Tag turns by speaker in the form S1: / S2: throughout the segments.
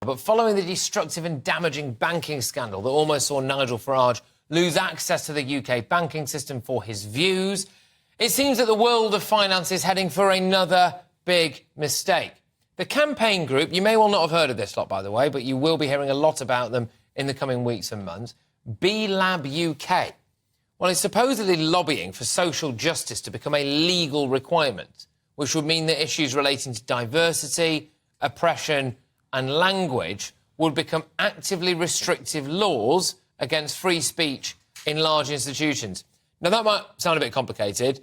S1: But following the destructive and damaging banking scandal that almost saw Nigel Farage lose access to the UK banking system for his views, it seems that the world of finance is heading for another big mistake. The campaign group, you may well not have heard of this lot, by the way, but you will be hearing a lot about them in the coming weeks and months. B UK. Well, it's supposedly lobbying for social justice to become a legal requirement, which would mean that issues relating to diversity, oppression and language would become actively restrictive laws against free speech in large institutions. Now, that might sound a bit complicated,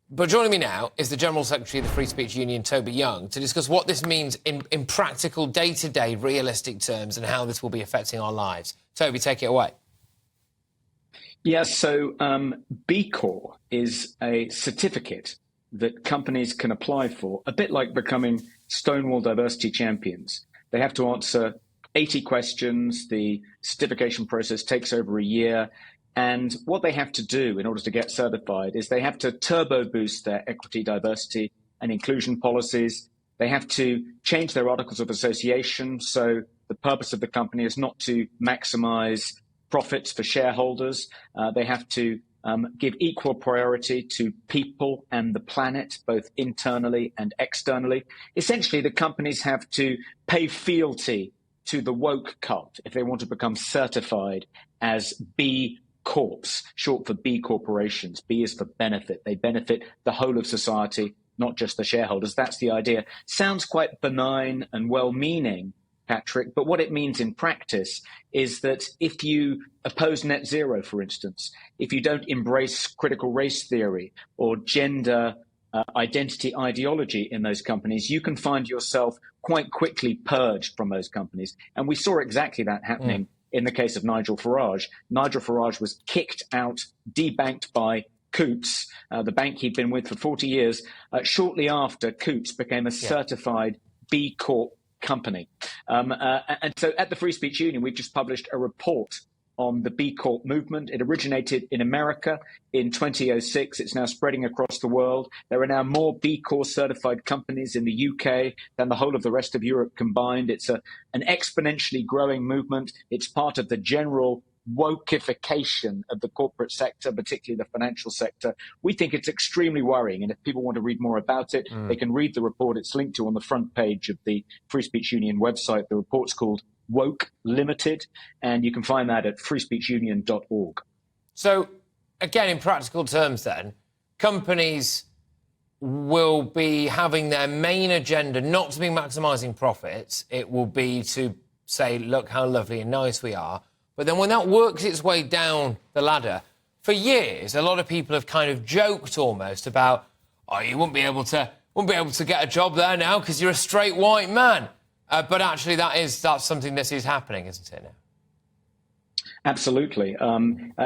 S1: but joining me now is the General Secretary of the Free Speech Union, Toby Young, to discuss what this means in practical, day-to-day, realistic terms and how this will be affecting our lives. Toby, take it away.
S2: Yes, so B Corp is a certificate that companies can apply for, a bit like becoming Stonewall diversity champions. They have to answer 80 questions. The certification process takes over a year. And what they have to do in order to get certified is they have to turbo boost their equity, diversity and inclusion policies. They have to change their articles of association. So the purpose of the company is not to maximize profits for shareholders. They have to give equal priority to people and the planet, both internally and externally. Essentially, the companies have to pay fealty to the woke cult if they want to become certified as B Corps, short for B corporations. B is for benefit. They benefit the whole of society, not just the shareholders. That's the idea. Sounds quite benign and well-meaning, Patrick, but what it means in practice is that if you oppose net zero, for instance, if you don't embrace critical race theory or gender identity ideology in those companies, you can find yourself quite quickly purged from those companies. And we saw exactly that happening in the case of Nigel Farage. Nigel Farage was kicked out, debanked by Coutts, the bank he'd been with for 40 years, shortly after Coutts became a certified B Corp company. And so at the Free Speech Union, we've just published a report on the B Corp movement. It originated in America in 2006. It's now spreading across the world. There are now more B Corp certified companies in the UK than the whole of the rest of Europe combined. It's an exponentially growing movement. It's part of the general wokification of the corporate sector, particularly the financial sector. We think it's extremely worrying. And if people want to read more about it, they can read the report. It's linked to on the front page of the Free Speech Union website. The report's called Woke Limited, and you can find that at freespeechunion.org.
S1: So, again, in practical terms then, companies will be having their main agenda not to be maximising profits. It will be to say, look how lovely and nice we are. But then when that works its way down the ladder, for years, a lot of people have kind of joked almost about, oh, you won't be able to get a job there now because you're a straight white man. But actually, that's something that is happening, isn't it now?
S2: Absolutely.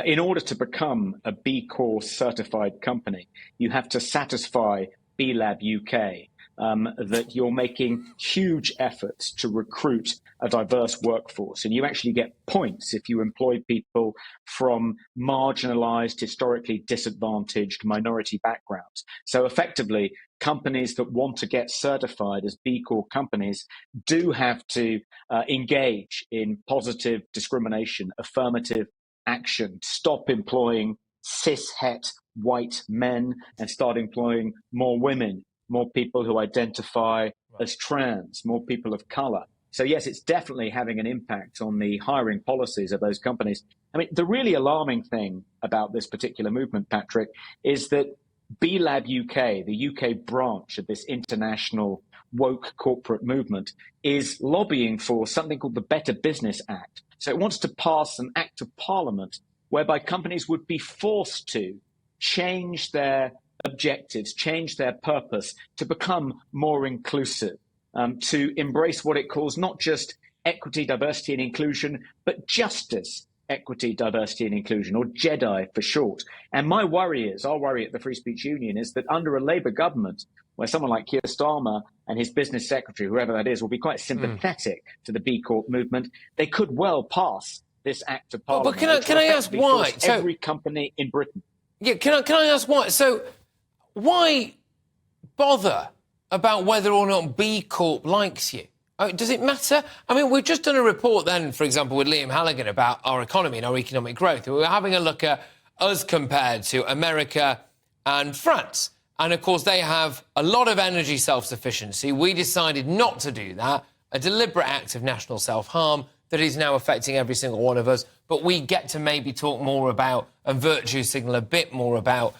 S2: In order to become a B Corp certified company, you have to satisfy B UK that you're making huge efforts to recruit a diverse workforce. And you actually get points if you employ people from marginalized, historically disadvantaged minority backgrounds. So effectively, companies that want to get certified as B Corp companies do have to engage in positive discrimination, affirmative action, stop employing cis-het white men and start employing more women, more people who identify as trans, more people of color. So yes, it's definitely having an impact on the hiring policies of those companies. I mean, the really alarming thing about this particular movement, Patrick, is that B UK, the UK branch of this international woke corporate movement, is lobbying for something called the Better Business Act. So it wants to pass an act of parliament whereby companies would be forced to change their objectives, change their purpose to become more inclusive, to embrace what it calls not just equity, diversity and inclusion, but justice, equity, diversity and inclusion, or JEDI for short. And our worry at the Free Speech Union, is that under a Labour government, where someone like Keir Starmer and his business secretary, whoever that is, will be quite sympathetic to the B Corp movement, they could well pass this act of parliament.
S1: But can I ask why?
S2: Every company in Britain.
S1: Yeah, can I ask why? So why bother about whether or not B Corp likes you? Does it matter? I mean, we've just done a report then, for example, with Liam Halligan about our economy and our economic growth. We were having a look at us compared to America and France. And, of course, they have a lot of energy self-sufficiency. We decided not to do that, a deliberate act of national self-harm that is now affecting every single one of us. But we get to maybe talk more about and virtue signal a bit more about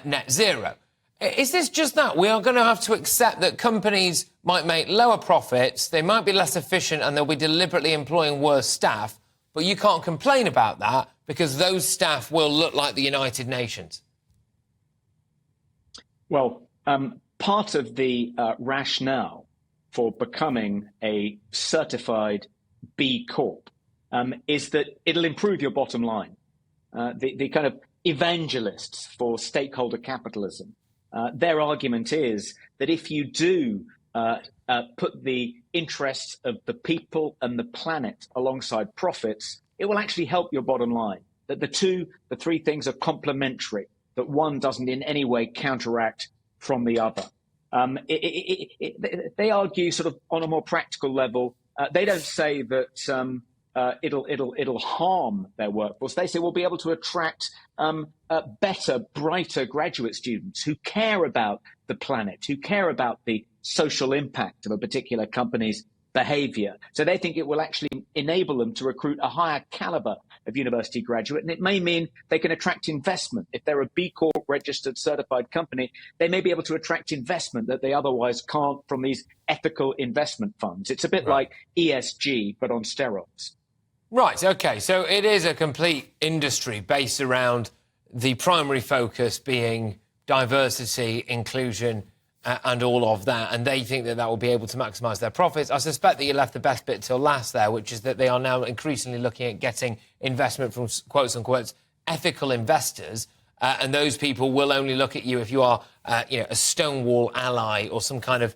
S1: net zero. Is this just that? We are going to have to accept that companies might make lower profits, they might be less efficient, and they'll be deliberately employing worse staff, but you can't complain about that because those staff will look like the United Nations.
S2: Well, part of the rationale for becoming a certified B Corp is that it'll improve your bottom line. The kind of evangelists for stakeholder capitalism, their argument is that if you do put the interests of the people and the planet alongside profits, it will actually help your bottom line. That the three things are complementary, that one doesn't in any way counteract from the other. They argue sort of on a more practical level. They don't say that it'll harm their workforce. They say we'll be able to attract better, brighter graduate students who care about the planet, who care about the social impact of a particular company's behavior. So they think it will actually enable them to recruit a higher caliber of university graduate. And it may mean they can attract investment. If they're a B Corp registered certified company, they may be able to attract investment that they otherwise can't from these ethical investment funds. It's a bit like ESG, but on steroids.
S1: Right, OK, so it is a complete industry based around the primary focus being diversity, inclusion, and all of that, and they think that that will be able to maximise their profits. I suspect that you left the best bit till last there, which is that they are now increasingly looking at getting investment from, quotes unquote, ethical investors, and those people will only look at you if you are, a Stonewall ally or some kind of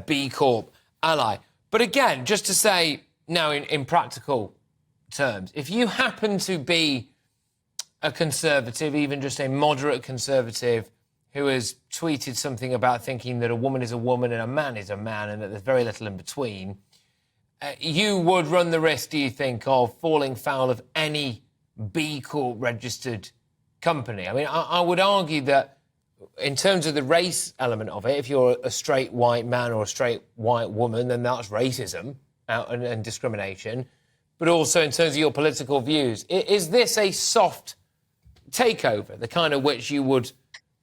S1: B Corp ally. But again, just to say now in practical terms, if you happen to be a conservative, even just a moderate conservative, who has tweeted something about thinking that a woman is a woman and a man is a man and that there's very little in between, you would run the risk, do you think, of falling foul of any B Corp registered company? I mean, I would argue that in terms of the race element of it, if you're a straight white man or a straight white woman, then that's racism and discrimination. But also in terms of your political views, is this a soft takeover, the kind of which you would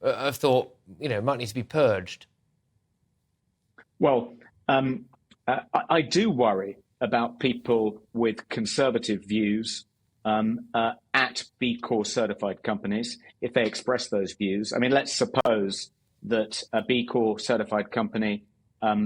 S1: have thought, might need to be purged?
S2: Well, I do worry about people with conservative views at B Corp certified companies if they express those views. I mean, let's suppose that a B Corp certified company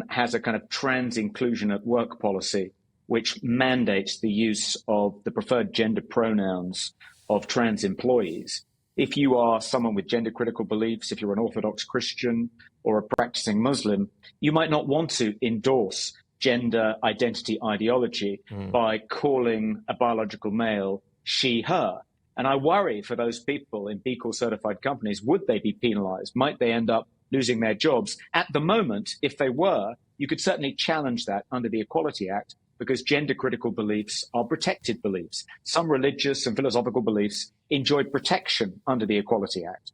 S2: has a kind of trans inclusion at work policy which mandates the use of the preferred gender pronouns of trans employees. If you are someone with gender-critical beliefs, if you're an Orthodox Christian or a practicing Muslim, you might not want to endorse gender identity ideology by calling a biological male she, her. And I worry for those people in B Corp certified companies, would they be penalized? Might they end up losing their jobs? At the moment, if they were, you could certainly challenge that under the Equality Act, because gender-critical beliefs are protected beliefs. Some religious and philosophical beliefs enjoy protection under the Equality Act.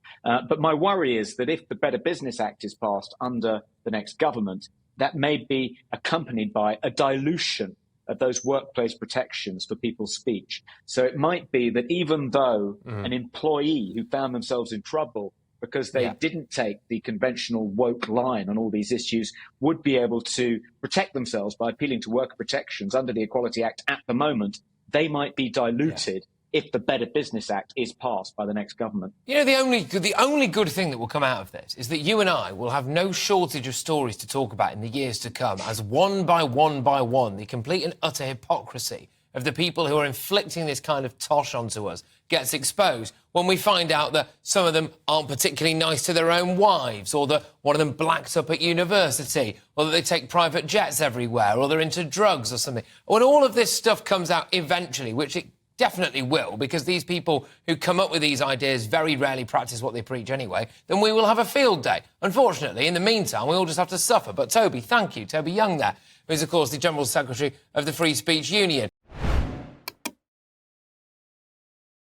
S2: But my worry is that if the Better Business Act is passed under the next government, that may be accompanied by a dilution of those workplace protections for people's speech. So it might be that even though an employee who found themselves in trouble because they didn't take the conventional woke line on all these issues would be able to protect themselves by appealing to worker protections under the Equality Act at the moment, they might be diluted if the Better Business Act is passed by the next government.
S1: The only good thing that will come out of this is that you and I will have no shortage of stories to talk about in the years to come as one by one, the complete and utter hypocrisy of the people who are inflicting this kind of tosh onto us gets exposed when we find out that some of them aren't particularly nice to their own wives, or that one of them blacked up at university, or that they take private jets everywhere, or they're into drugs or something. When all of this stuff comes out eventually, which it definitely will, because these people who come up with these ideas very rarely practice what they preach anyway, then we will have a field day. Unfortunately, in the meantime, we all just have to suffer. But Toby, thank you. Toby Young there, who is, of course, the General Secretary of the Free Speech Union.